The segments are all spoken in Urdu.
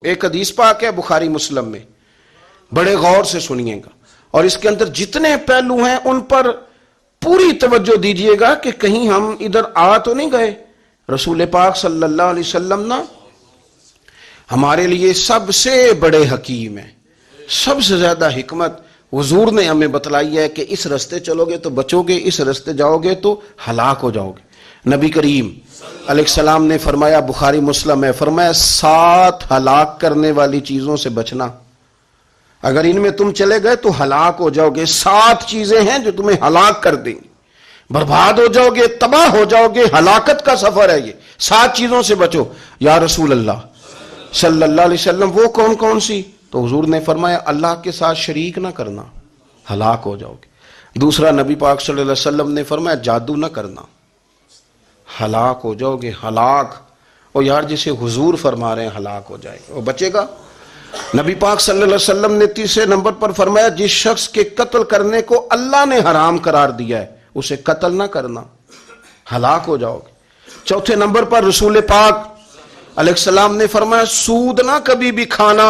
ایک حدیث پاک ہے بخاری مسلم میں، بڑے غور سے سنیے گا، اور اس کے اندر جتنے پہلو ہیں ان پر پوری توجہ دیجئے گا کہ کہیں ہم ادھر آ تو نہیں گئے۔ رسول پاک صلی اللہ علیہ وسلم نا ہمارے لیے سب سے بڑے حکیم ہیں، سب سے زیادہ حکمت حضور نے ہمیں بتلائی ہے کہ اس رستے چلو گے تو بچو گے، اس رستے جاؤ گے تو ہلاک ہو جاؤ گے۔ نبی کریم علیہ السلام نے فرمایا، بخاری مسلم ہے، فرمایا 7 ہلاک کرنے والی چیزوں سے بچنا، اگر ان میں تم چلے گئے تو ہلاک ہو جاؤ گے۔ 7 چیزیں ہیں جو تمہیں ہلاک کر دیں گی، برباد ہو جاؤ گے، تباہ ہو جاؤ گے، ہلاکت کا سفر ہے یہ، 7 چیزوں سے بچو۔ یا رسول اللہ صلی اللہ علیہ وسلم وہ کون کون سی؟ تو حضور نے فرمایا اللہ کے ساتھ شریک نہ کرنا، ہلاک ہو جاؤ گے۔ دوسرا نبی پاک صلی اللہ علیہ وسلم نے فرمایا جادو نہ کرنا، ہلاک ہو جاؤ گے، ہلاک۔ اور یار جسے حضور فرما رہے ہیں ہلاک ہو جائے گا، وہ بچے گا؟ نبی پاک صلی اللہ علیہ وسلم نے تیسرے نمبر پر فرمایا جس شخص کے قتل کرنے کو اللہ نے حرام قرار دیا ہے اسے قتل نہ کرنا، ہلاک ہو جاؤ گے۔ چوتھے نمبر پر رسول پاک علیہ السلام نے فرمایا سود نہ کبھی بھی کھانا،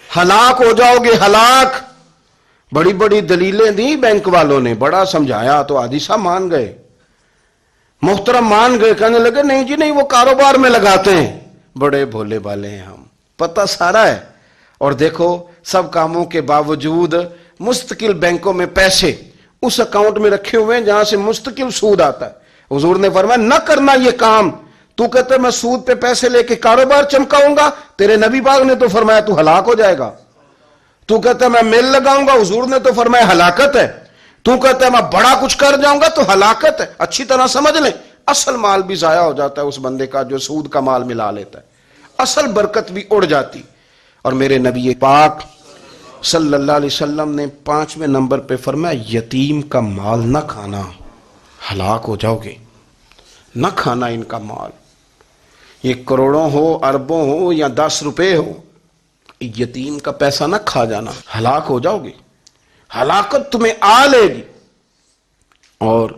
ہلاک ہو جاؤ گے، ہلاک۔ بڑی بڑی دلیلیں دی بینک والوں نے، بڑا سمجھایا تو حاجی صاحب مان گئے، محترم مان گئے، کہنے لگے نہیں جی نہیں وہ کاروبار میں لگاتے ہیں۔ بڑے بھولے بالے ہیں ہم، پتہ سارا ہے، اور دیکھو سب کاموں کے باوجود مستقل بینکوں میں پیسے اس اکاؤنٹ میں رکھے ہوئے ہیں جہاں سے مستقل سود آتا ہے۔ حضور نے فرمایا نہ کرنا یہ کام۔ تو کہتا ہے میں سود پہ پیسے لے کے کاروبار چمکاؤں گا، تیرے نبی پاک نے تو فرمایا تو ہلاک ہو جائے گا۔ تو کہتا ہے میں میل لگاؤں گا، حضور نے تو فرمایا ہلاکت ہے۔ تو کہتا ہے میں بڑا کچھ کر جاؤں گا تو ہلاکت ہے۔ اچھی طرح سمجھ لیں، اصل مال بھی ضائع ہو جاتا ہے اس بندے کا جو سود کا مال ملا لیتا ہے، اصل برکت بھی اڑ جاتی۔ اور میرے نبی پاک صلی اللہ علیہ وسلم نے 5ویں نمبر پہ فرمایا یتیم کا مال نہ کھانا، ہلاک ہو جاؤ گے، نہ کھانا ان کا مال، یہ کروڑوں ہو، اربوں ہو یا 10 روپے ہو، یتیم کا پیسہ نہ کھا جانا، ہلاک ہو جاؤ گے، ہلاکت تمہیں آ لے گی۔ اور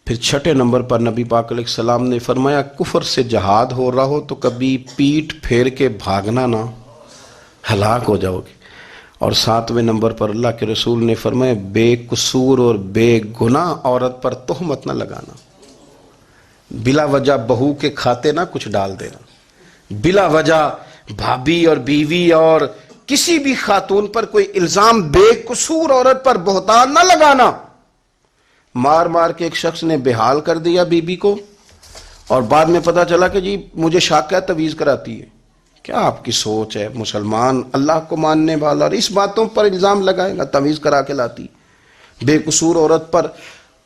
پھر 6 نمبر پر نبی پاک علیہ السلام نے فرمایا کفر سے جہاد ہو رہا ہو تو کبھی پیٹ پھیر کے بھاگنا نہ، ہلاک ہو جاؤ گے۔ اور 7ویں نمبر پر اللہ کے رسول نے فرمایا بے قصور اور بے گناہ عورت پر تہمت نہ لگانا، بلا وجہ بہو کے کھاتے نہ کچھ ڈال دینا، بلا وجہ بھابھی اور بیوی اور کسی بھی خاتون پر کوئی الزام بے قصور عورت پر بہتان نہ لگانا۔ مار مار کے ایک شخص نے بحال کر دیا بیوی کو، اور بعد میں پتا چلا کہ جی مجھے شک ہے تویز کراتی ہے۔ کیا آپ کی سوچ ہے؟ مسلمان اللہ کو ماننے والا اور اس باتوں پر الزام لگائے گا تویز کرا کے لاتی؟ بے قصور عورت پر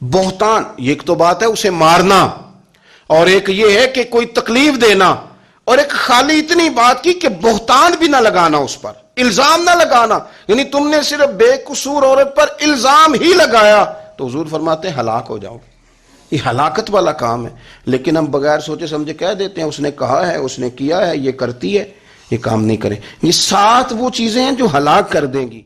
بہتان، یہ ایک تو بات ہے اسے مارنا، اور ایک یہ ہے کہ کوئی تکلیف دینا، اور ایک خالی اتنی بات کی کہ بہتان بھی نہ لگانا، اس پر الزام نہ لگانا، یعنی تم نے صرف بے قصور عورت پر الزام ہی لگایا تو حضور فرماتے ہیں ہلاک ہو جاؤ گے۔ یہ ہلاکت والا کام ہے، لیکن ہم بغیر سوچے سمجھے کہہ دیتے ہیں اس نے کہا ہے، اس نے کیا ہے، یہ کرتی ہے، یہ کام نہیں کریں۔ یہ 7 وہ چیزیں ہیں جو ہلاک کر دیں گی۔